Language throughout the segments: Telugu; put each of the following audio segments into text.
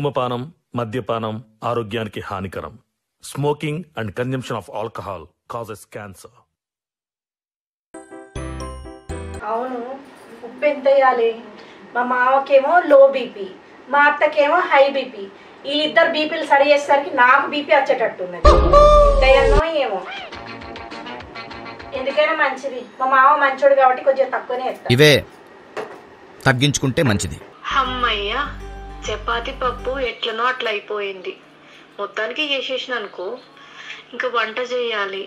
ధూమపానం మద్యపానం ఆరోగ్యానికి హానికరం. Smoking and consumption of alcohol causes cancer. అవును, ఉప్పు ఎంత వేయాలి? మా మామకేమో లో బీపీ, మా అత్తకేమో హై బీపీ. వీళ్ళిద్దరు బీపీలు సరి చేసేసరికి నాకు బీపీ వచ్చేటట్టున్నది. ఎంతయ్యానో ఏమో. ఎందుకైనా మంచిది, మా మామ మంచోడు కాబట్టి కొంచెం తక్కువనే వేస్తా. ఇవే తగ్గించుకుంటే మంచిది. అమ్మయ్యా, చపాతి పప్పు ఎట్లనో అట్లా అయిపోయింది. మొత్తానికి చేసేసిన అనుకో. ఇంకా వంట చేయాలి.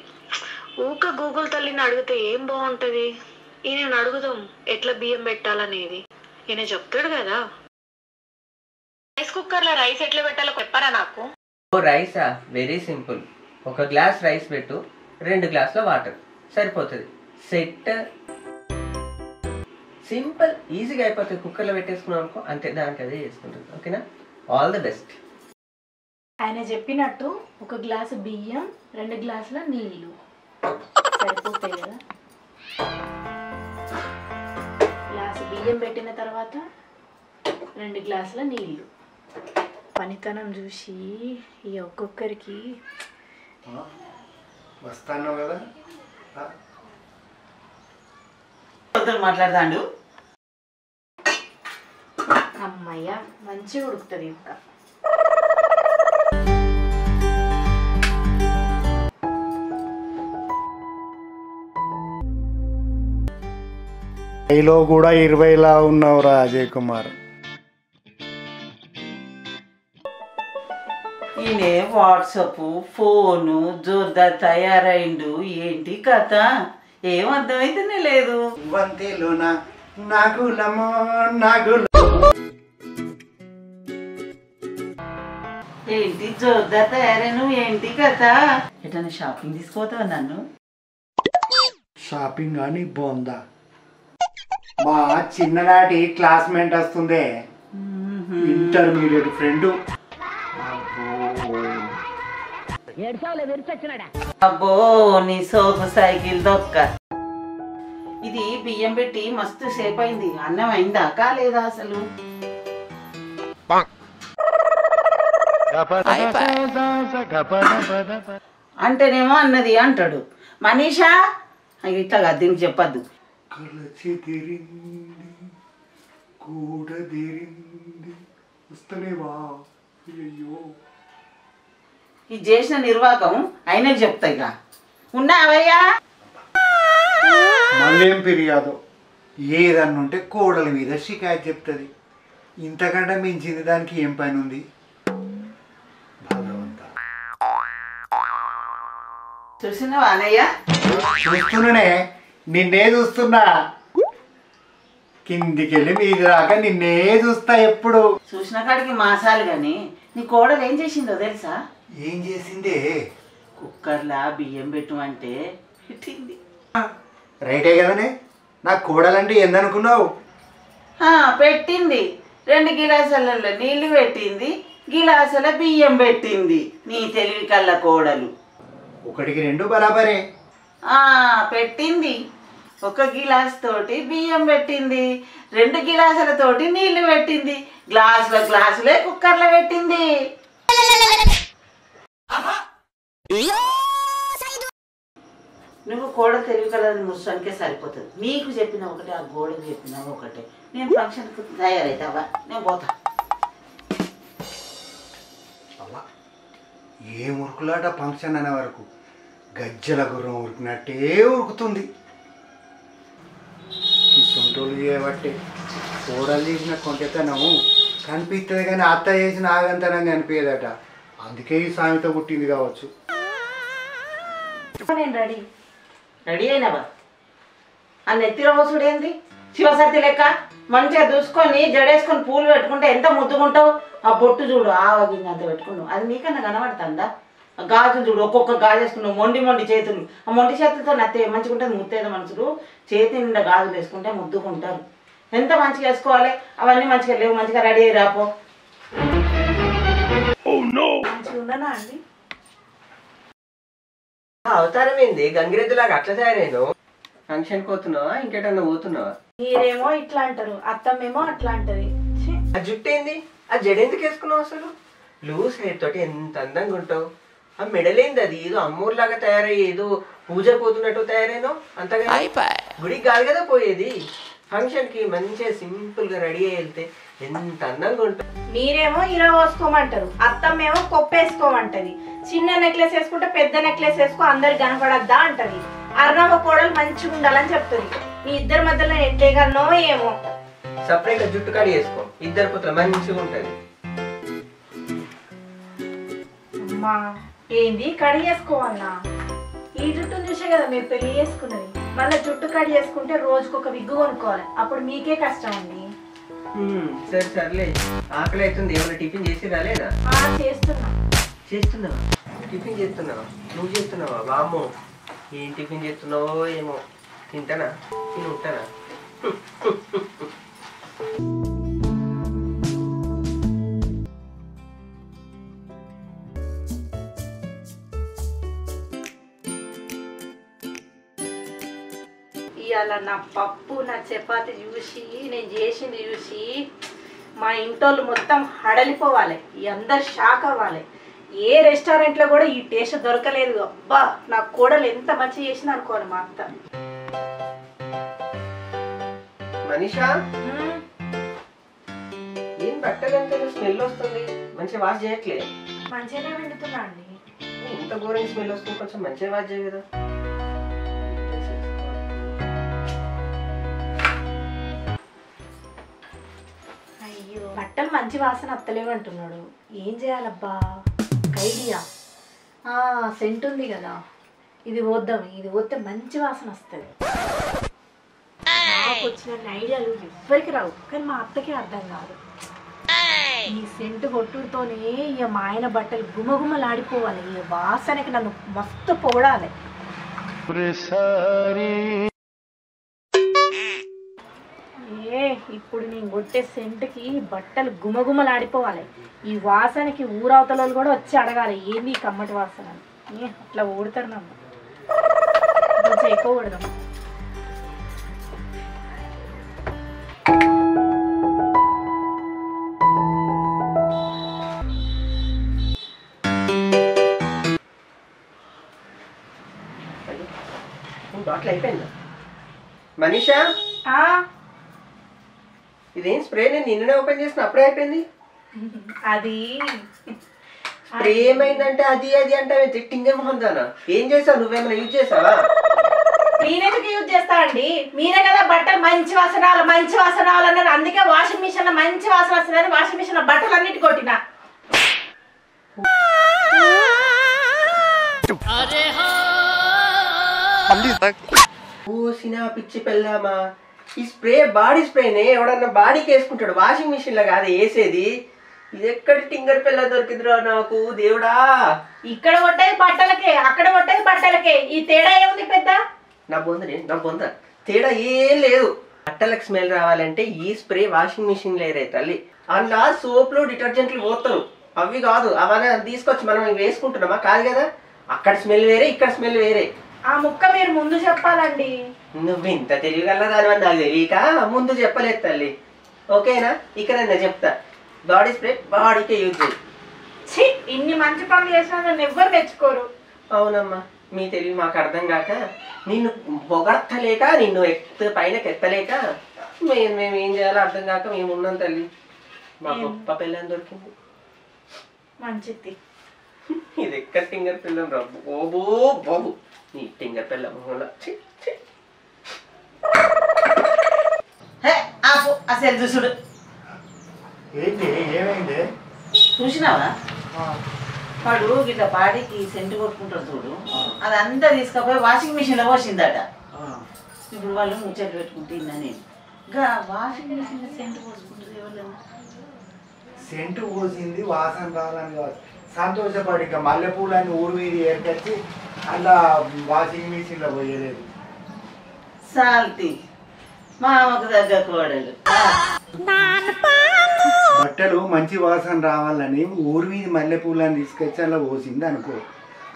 ఊక గూగుల్ తల్లిని అడిగితే ఏం బాగుంటుంది? ఈయన అడుగుదాం ఎట్లా బియ్యం పెట్టాలనేది. ఈయన చెప్తాడు కదా. రైస్ కుక్కర్లో రైస్ ఎట్లా పెట్టాలో చెప్పారా నాకు? రైసా? Very simple. 1 గ్లాస్ రైస్ పెట్టు, 2 గ్లాసుల వాటర్ సరిపోతుంది. సెట్. సింపుల్, ఈజీగా అయిపోతుంది. కుక్కర్లో పెట్టేసుకున్నాం అనుకో, అంతే, దానికి అదే చేసుకుంటుంది. ఓకేనా? All the best. ఆయన చెప్పినట్టు 1 గ్లాసు బియ్యం, 2 గ్లాసుల నీళ్లు సరిపోతాయి కదా. గ్లాసు బియ్యం పెట్టిన తర్వాత 2 గ్లాసుల నీళ్లు. పనితనం చూసి ఈ ఒక్కొక్కరికి వస్తాను కదా. మాట్లాడతాండు. అమ్మయ్య, మంచిగా ఉడుకుతుంది. ఇంకా లో కూడా 20లా ఉన్నావురా అజయ్ కుమార్. ఈయన వాట్సప్ ఫోను జోర్దార్ తయారైండు. ఏంటి కథ? ఏం అర్థమైతేనే లేదు. ఏంటి జోర్దార్ తయారైన? ఏంటి కథ? ఎటన్నా షాపింగ్ తీసుకోతావా నన్ను? షాపింగ్ అని బోందా. మా చిన్ననాటి క్లాస్మేట్ వస్తుందే, ఇంటర్మీడియట్ ఫ్రెండ్. అబ్బో, నీ సోపు సైకిల్ దొక్క. ఇది బియ్యం పెట్టి మస్తు సేపు అయింది. అన్నం అయిందా కాలేదా అసలు? అంటేనేమో అన్నది అంటాడు. మనీషా ఇట్లా కాదు, దీనికి చెప్పద్దు. ఇది చేసిన నిర్వాహకం ఆయనకు చెప్తా. ఇక ఉన్నావయ్యా? మళ్ళేం ఫిర్యాదు ఏదన్నుంటే కోడల మీద షికాయత్ చెప్తుంది. ఇంతకంటే మించింది దానికి ఏం పని ఉంది? భగవంత, చూసినావా అనయ్య? చూస్తున్నానే, నిన్నే చూస్తున్నా. కిందికెళ్ళి మీది రాక నిన్నే చూస్తా ఎప్పుడు. చూసిన కాడికి మాసాలు గాని నీ కోడలు ఏం చేసిందో తెలుసా? ఏం చేసిందే? కుక్కర్లా బియ్యం పెట్టమంటే పెట్టింది. రైటే కదనే, నాకు కోడలంటే ఏందనుకున్నావు? పెట్టింది. 2 గిలాసాలలో నీళ్లు పెట్టింది, గిలాసాల బియ్యం పెట్టింది. నీ తెలివి కళ్ళ కోడలు. 1కి 2 బరాబరే. పెట్టింది. 1 గిలాస్ తోటి బియ్యం పెట్టింది, 2 గిలాసులతోటి నీళ్లు పెట్టింది, గ్లాసులే కుక్కర్లో పెట్టింది. నువ్వు కోడ తెలివి కలది ముసలికే సరిపోతుంది. నీకు చెప్పిన ఒకటే, ఆ గోడకు చెప్పిన ఒకటే. నేను ఫంక్షన్కు తయారైతావా? నేను పోతా. ఏ ఉరుకులాట ఫంక్షన్ అనే వరకు గజ్జల గుర్రం ఉరికినట్టే ఉరుకుతుంది. ఈ సొంటోళ్ళు చేయబట్టే కోడలు చేసిన కొంటెతనం కనిపిస్తుంది, కానీ అత్త చేసిన ఆగంతనం కనిపించదట. అందుకే ఈ సామెత పుట్టింది కావచ్చు. నేను రెడీ. రెడీ అయినావా? ఆ నెత్తిలో వసుడేంది? శివసత్తి లెక్క మంచిగా చూసుకొని జడేసుకొని పూలు పెట్టుకుంటే ఎంత ముద్దుకుంటావు. ఆ బొట్టు చూడు, ఆ వగింది అంత పెట్టుకున్నావు. అది నీకన్నా కనబడుతుందా? ఆ గాజులు చూడు, ఒక్కొక్క గాజు వేసుకున్నావు. మొండి చేతులు. ఆ మొండి చేతులతో నత్తే మంచిగా ఉంటుంది. ముత్తేద మనుషులు చేతి నిండా గాజులు వేసుకుంటే ముద్దుకుంటారు. ఎంత మంచిగా వేసుకోవాలి. అవన్నీ మంచిగా లేవు. మంచిగా రెడీ అయ్యి రాపో. మంచిగా ఉండనా అండి? అవతారం ఏంది? గంగిరెద్దులాగా అట్లా తయారైందో. ఫంక్షన్ పోతున్నావా, ఇంకేటన్నా పోతున్నావా? మీరేమో ఇట్లా అంటారు, అత్తమ్మేమో అట్లా అంటది. ఆ జుట్టు ఏంది? ఆ జడ ఎందుకు వేసుకున్నావు అసలు? లూజ్ హెయిర్ తోటి ఎంత అందంగా ఉంటావు. ఆ మెడలేంది అది? ఏదో అమ్మూర్లాగా తయారయ్యి ఏదో పూజ పోతున్నట్టు తయారైనావు. అంతగా గుడికి కాదు కదా పోయేది, ఫంక్షన్కి మంచిగా సింపుల్గా రెడీ అయ్యి వెళ్తే ఎంత అందంగా ఉంటుంది. మీరేమో ఇలా వేసుకోమంటారు, అత్తమ్మేమో కొప్పేసుకోమంటది. చిన్న నెక్లెస్ వేసుకుంటే పెద్ద నెక్లెస్ వేసుకో అందరికి కనపడద్దా అంటది. అర్ణవ కోడలు మంచిగా ఉండాలని చెప్తుంది. మీ ఇద్దరి మధ్యలో ఎట్లేగన్నో ఏమో. సపరేట్గా జుట్టు కడి వేసుకో, ఇద్దరు పుత్ర మంచిగా ఉంటుంది. అమ్మా ఏంది కడి చేసుకోవాలన్నా? ఈ జుట్టును చూసే కదా మీరు పెళ్లి చేసుకున్నది. మళ్ళీ జుట్టు కడి చేసుకుంటే రోజుకు ఒక విగ్గు కొనుక్కోవాలి, అప్పుడు మీకే కష్టం అండి. సరే సర్లే, ఆకలి అవుతుంది. ఏమైనా టిఫిన్ చేసి రాలేదా? చేస్తున్నా. చేస్తున్నావా? టిఫిన్ చేస్తున్నావా? నువ్వు చేస్తున్నావా? వామ్మో, ఏం టిఫిన్ చేస్తున్నావో ఏమో. తింటానా? నేను ఉంటానా? ఇవాళ నా పప్పు నా చపాతి చూసి నేను చేసింది చూసి మా ఇంటోళ్ళు మొత్తం హడలిపోవాలి, అందరు షాక్ అవ్వాలి. ఏ రెస్టారెంట్లో కూడా ఈ టేస్ట్ దొరకలేదు. అబ్బా నా కోడలు ఎంత మంచి చేసింది అనుకోవాలి మా అత్త. మనీషా, ఏం బట్టలంతా స్మెల్ వస్తుంది? మంచిగా వాష్ చేయట్లే? మంచిగానే వండుతున్నా అండి. ఇంత ఘోరంగా స్మెల్ వస్తుంది, కొంచెం మంచిగా వాష్ చేయ కదా. అయ్యో బట్టలు మంచి వాసన అత్తలేవు అంటున్నాడు, ఏం చేయాలబ్బా? ఐడియా, సెంట్ ఉంది కదా, ఇది వద్దాం. ఇది వద్దే మంచి వాసన వస్తుంది. నాకు వచ్చిన ఐడియాలు ఎవ్వరికి రావు, కానీ మా అత్తకే అర్థం కాదు. ఈ సెంటు కొట్టుతోనే ఇక మా ఆయన బట్టలు గుమగుమలాడిపోవాలి. ఈ వాసనకి నన్ను మస్తు పొగడాలి. ఇప్పుడు నేను కొట్టే సెంటుకి బట్టలు గుమగుమలాడిపోవాలి. ఈ వాసనకి ఊరవతలు కూడా వచ్చి అడగాలి, ఏంది కమ్మటి వాసన? అట్లా ఊడతారు నన్ను. కొంచెం ఎక్కువ ఊడదాం. బాటిల్ అయిపోయిందా మనీషా? ఇదేం స్ప్రే? నేను నిన్ననే ఓపెన్ చేసిన, అప్పుడే అయిపోయింది. అది స్ప్రే ఏమైందంటే అది అది అంటే టింగే మొహం దానా? ఏం చేసావు? నువ్వేమైనా యూజ్ చేసావా? నేనెందుకు యూజ్ చేస్తా అండి? మీరే కదా బట్టలు మంచి వాసన రావాలి మంచి వాసన రావాలన్నారు, అందుకే వాషింగ్ మిషన్ లో మంచి వాసన వస్తుందని వాషింగ్ మిషన్ లో బట్టలు అన్నిటి కొట్టినా. ఓసినా పిచ్చి పెళ్ళామా, ఈ స్ప్రే బాడీ స్ప్రేనే ఎవడన్నా బాడీకి వేసుకుంటాడు, వాషింగ్ మిషన్ లో కాదు వేసేది. ఇది ఎక్కడి టింగర్ పిల్ల దొరికిందిరా నాకు దేవుడా. ఇక్కడ కొట్టేది బట్టలకే, అక్కడ కొట్టేది బట్టలకే, ఈ తేడా ఏముంది పెద్ద? నా బొంద తేడా ఏం లేదు. బట్టలకు స్మెల్ రావాలంటే ఈ స్ప్రే వాషింగ్ మిషన్ లేరే తల్లి. అందులో సోప్లు డిటర్జెంట్లు పోతారు, అవి కాదు. అవన్నీ తీసుకొచ్చి మనం వేసుకుంటున్నామా? కాదు కదా. అక్కడ స్మెల్ వేరే, ఇక్కడ స్మెల్ వేరే. ఆ ముక్క మీరు ముందు చెప్పాలండి. నువ్వు ఇంత తెలియగల దాని వల్ల నాకు తెలియక ముందు చెప్పలేదు తల్లి. ఓకేనా? ఇక్కడ నేను చెప్తా, బాడీ స్ప్రే బాడీకే యూజ్ చేయి. ఇన్ని మంచి పనులు చేసినా నన్ను ఎవ్వరు తెచ్చుకోరు. అవునమ్మా, మీ తెలివి మాకు అర్థం కాక, నిన్ను పొగడతలేక, నిన్ను పైనకి ఎత్తలేక మేము ఏం చేయాలో అర్థం కాక మేము ఉన్నాం తల్లి. మా గొప్ప పిల్లని దొరికింది. మంచిది. ఇది ఎక్కడ టింగర్ పిల్లం రా బాబు బాబు, నీ టింగర్ పిల్ల మొహంలో. అసలు చూసుడు ఏంటి ఏమైంది? చూసినావా? వాడు ఇట్లా బాడీకి సెంటు కొట్టుకుంటారు చూడు, అదంతా తీసుకపోయి వాషింగ్ మిషన్ లో పోసిందట. ఇప్పుడు వాళ్ళు ముచ్చట్లు పెట్టుకుంటున్నా నేను. ఇంకా వాషింగ్ మిషన్ లో సెంటు పోసుకుంటుంది ఎవరు? సెంటు పోసింది వాసన రావాలని కాదు, సంతోషపడి ఇంకా మల్లెపూలని ఊరు మీద ఏర్కొచ్చి అలా వాషింగ్ మిషన్లో పోయలేదు. సాల్తీ మామకు దగ్గర కోడలు. బట్టలు మంచి వాసన రావాలని ఊరి మీద మల్లెపూలని తీసుకొచ్చి అలా పోసింది అనుకో,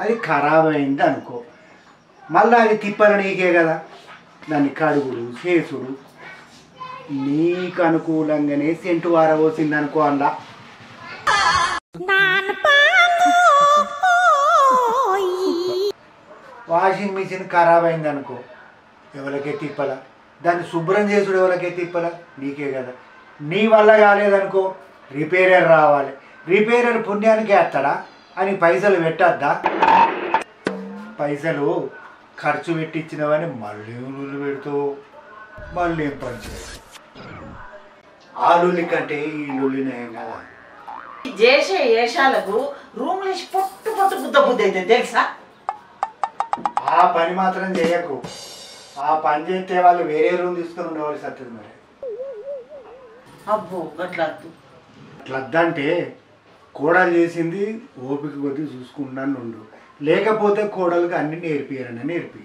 అది ఖరాబ్ అయింది అనుకో, మళ్ళీ అది తిప్పలు నీకే కదా, దాన్ని కడుగుడు చేసుడు నీకు అనుకూలంగానే సెంటు వారబోసింది అనుకో అలా. వాషింగ్ మిషన్ ఖరాబ్ అయింది అనుకో, ఎవరికే తిప్పలా. దాన్ని శుభ్రం చేసుడు ఎవరికే తిప్పలా, నీకే కదా. నీ వల్ల కాలేదనుకో, రిపేరర్ రావాలి. రిపేరర్ పుణ్యానికి వేస్తాడా అని పైసలు పెట్టద్దా? పైసలు ఖర్చు పెట్టించినవని మళ్ళీ లూలు పెడుతూ మళ్ళీ ఏం పని చేయాలి. ఆ లూలి కంటే ఈ లూలినేం కదా. చేసే వేషాలకు రూమ్లో పొట్టు పొట్టు బుద్ధ బుద్ధి అయితే తెలుసా? ఆ పని మాత్రం చేయకు. ఆ పని చేస్తే వాళ్ళు వేరే రూమ్ తీసుకొని ఉండవలసి వస్తుంది. మరి అబ్బో అట్లా అట్లద్దంటే కోడలు చేసింది ఓపిక కొద్ది చూసుకున్నాను ఉండు, లేకపోతే కోడలకు అన్ని నేర్పియారని నేర్పి.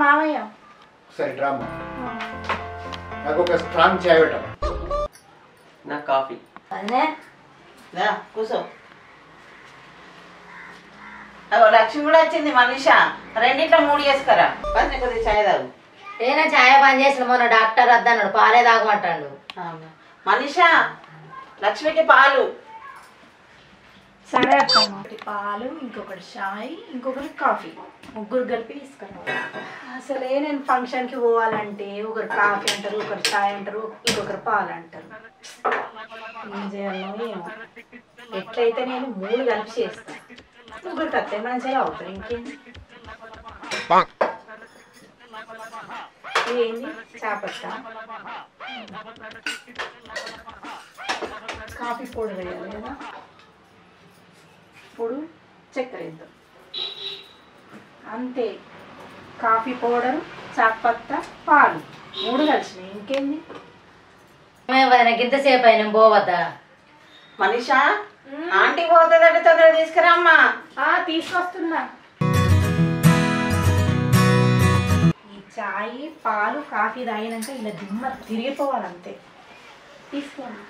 మామయ్య సరే డ్రామా, నాకు ఒక స్ట్రాంగ్ చాయ్ పెట్టాలి. నాకు కాఫీ. కూర్చో. లక్ష్మి కూడా వచ్చింది. మనీషా రెండిట్లో 3 చేసుకురా. పని కొద్దిగా చాయ్ తాగు. ఏనా ఛాయ పని చేసిన మొన్న డాక్టర్ వద్దన్నాడు, పాలే తాగమంటాడు. మనీషా లక్ష్మికి పాలు. సరే అత్తమ్మ, ఒకటి పాలు, ఇంకొకటి చాయ్, ఇంకొకటి కాఫీ, ముగ్గురు కలిపి తీసుకురా. అసలే నేను ఫంక్షన్కి పోవాలంటే ఒకరు కాఫీ అంటారు, ఒకరు చాయ్ అంటారు, ఇంకొకరు పాలు అంటారు. ఏం చేయాలో ఏమో. ఎట్లయితే నేను 3 కలిపి చేస్తాను. ముగ్గురికి అత్తే మంచిగా అవుతారు. ఇంకేంటి ఏంది చేపట్ట కాఫీ పొడి వేయాలి కదా. ఇప్పుడు చక్కెర వేద్దాం అంతే. కాఫీ పౌడర్, చాపత్తా, పాలు 3 కలిసినాయి. ఇంకేంది ఇంతసేపు అయినా పోవద్దా? మనీషా ఆంటీ పోతుందంటే తొందరగా తీసుకురామ్మా. తీసుకొస్తున్నా. ఈ చాయ్, పాలు, కాఫీ తాగినాక ఇలా దిమ్మ తిరిగిపోవాలంతే. తీసుకోండి.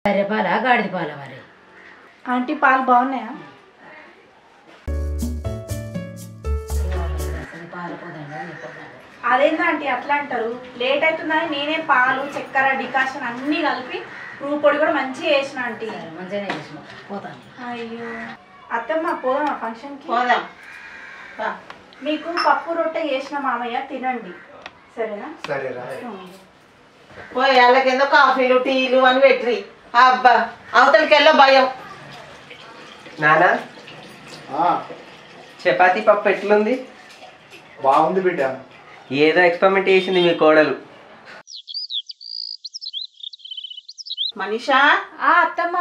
బర్రె పాలా గాడిద పాలా? మరి ఆంటీ పాలు బాగున్నాయా? అదేందా ఆంటీ అట్లా అంటారు? లేట్ అవుతుందని నేనే పాలు, చక్కెర, డికాషన్ అన్నీ కలిపి రూపు పొడి కూడా మంచిగా వేసిన ఆంటీ. మంచిగానే చేసిన. పోతాను. అయ్యో అత్తమ్మ, పోదామా ఫంక్షన్కి? పోదాం. మీకు పప్పు రొట్టె చేసిన మామయ్య, తినండి సరేనా? సరేరా. పోయి వాళ్ళకేందో కాఫీలు, టీలు అని పెట్టి. అబ్బా అవతలికి వెళ్ళో భయం. నానా చపాతీ పప్పు ఎట్లుంది? బాగుంది బిడ్డ. ఏదో ఎక్స్పెరిమెంట్ చేసింది మీ కోడలు. మనీషా అత్తమ్మ,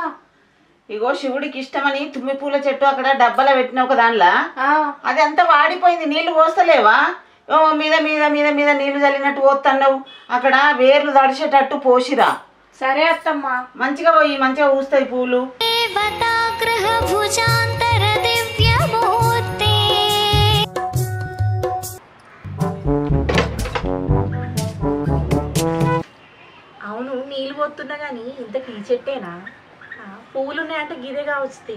ఇగో శివుడికి ఇష్టమని తుమ్మి పూల చెట్టు అక్కడ డబ్బాలో పెట్టిన ఒక దానిలా అది అంతా వాడిపోయింది. నీళ్లు పోస్తలేవా? మీద మీద మీద మీద నీళ్లు చల్లినట్టు పోతున్నావు. అక్కడ వేర్లు తడిచేటట్టు పోసిరా. సరే అత్తమ్మ. మంచిగా పోయి మంచిగా ఊస్తాయి పూలు. అవును, నీళ్ళు పోతున్నా కానీ ఇంతకు ఈ చెట్టేనా? పువ్వులు ఉన్నాయంటే గిదే కావచ్చు.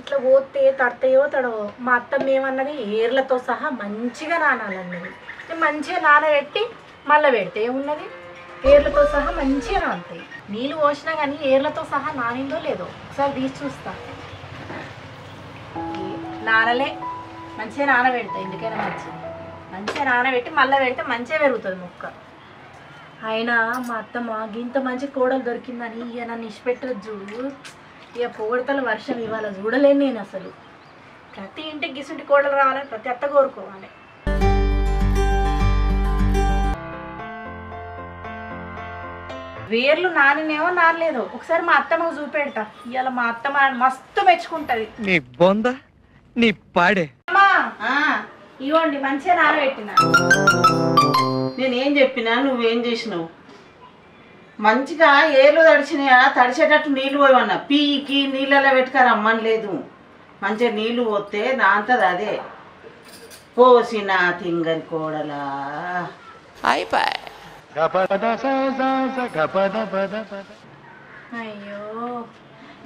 ఇట్లా పోతే తడతాయో తడవో. మా అత్తమ్మ ఏమన్నది, ఏర్లతో సహా మంచిగా నానాలన్నది. మంచిగా నానబెట్టి మళ్ళీ పెడితే ఏమున్నది, ఏర్లతో సహా మంచిగా నానుతాయి. నీళ్ళు పోసినా కానీ ఏర్లతో సహా నానిందో లేదో ఒకసారి తీసి చూస్తా. నానలే, మంచిగా నానబెడతాయి. ఎందుకైనా మంచిగా నానబెట్టి మళ్ళీ పెడితే మంచిగా పెరుగుతుంది మొక్క. అయినా మా అత్తమ్మ గింత మంచి కోడలు దొరికిందని ఇక నన్ను ఇష్టపెట్టదు చూడు. ఇక పొగడతల వర్షం ఇవాళ చూడలేను నేను అసలు. ప్రతి ఇంటికి గిసుంటి కోడలు రావాలని ప్రతి అత్త కోరుకోవాలి. వేర్లు నానినేమో నానలేదో ఒకసారి మా అత్తమ్మకు చూపెడతా. ఇవాళ మా అత్తమ్మ మస్తు మెచ్చుకుంటది. నీ బొంద నీ పాడే. ఇవ్వండి మంచిగా నానబెట్టిన. నేనేం చెప్పినా నువ్వేం చేసినావు? మంచిగా ఏర్లు తడిచినాయా, తడిచేటట్టు నీళ్లు పోయమన్నా. పీకి నీళ్ళలో పెట్టుకరమ్మని లేదు. మంచిగా నీళ్లు పోతే నాంతది అదే. పోసిన తింగని కోడలా. అయిపోయి అయ్యో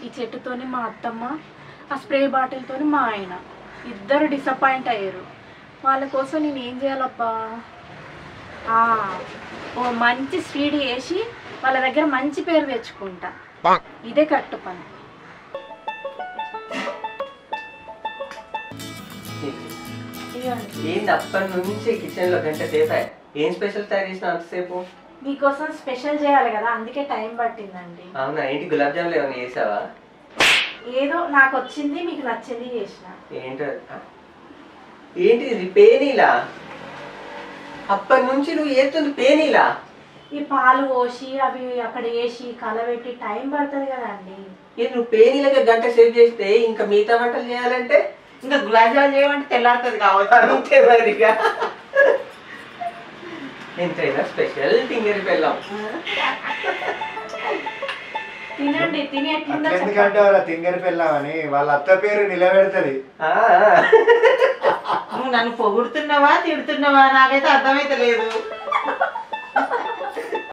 ఈ చెట్టుతోని మా అత్తమ్మ, ఆ స్ప్రే బాటిల్తోని మా ఆయన ఇద్దరు డిసప్పాయింట్ అయ్యారు. వాళ్ళ కోసం నేను ఏం చేయాలబ్బా? ఓ మంచి స్వీట్ వేసి వాళ్ళ దగ్గర మంచి పేరు తెచ్చుకుంటా. ఇదే కరెక్ట్ పని. ఏంది అప్పటి నుంచి కిచెన్ లో గంట సేపు ఏం స్పెషల్ తయారు చేసిన అంతసేపు? మీకోసం స్పెషల్ చేయాలి కదా, అందుకే టైం పట్టిందండి. అవునా? ఏంటి గులాబ్ జాములు ఏమైనా చేసావా? ఏదో నాకు వచ్చింది, మీకు నచ్చింది చేసిన. ఏంటి ఇది పేనీలా? అప్పటి నుంచి నువ్వు ఏస్తుంది పేనీలా? ఈ పాలు పోసి అవి అక్కడ వేసి కలబెట్టి టైం పడుతుంది కదండి. నువ్వు పేనీలకి గంట సేవ్ చేస్తే ఇంకా మిగతా వంటలు చేయాలంటే ఇంకా గులాబ్ జామున్ చేయమంటే తెల్లారుతుంది కావచ్చు. అంతే మరిగా. ఎంతైనా స్పెషల్ తింగరి పెళ్ళాం. తినండి, తిని ఎందుకంటే వాళ్ళ తింగరి పెళ్ళామని వాళ్ళ అత్త పేరు నిలబెడతది. నువ్వు నన్ను పొగుడుతున్నావా తిడుతున్నావా నాకైతే అర్థమైతే లేదు.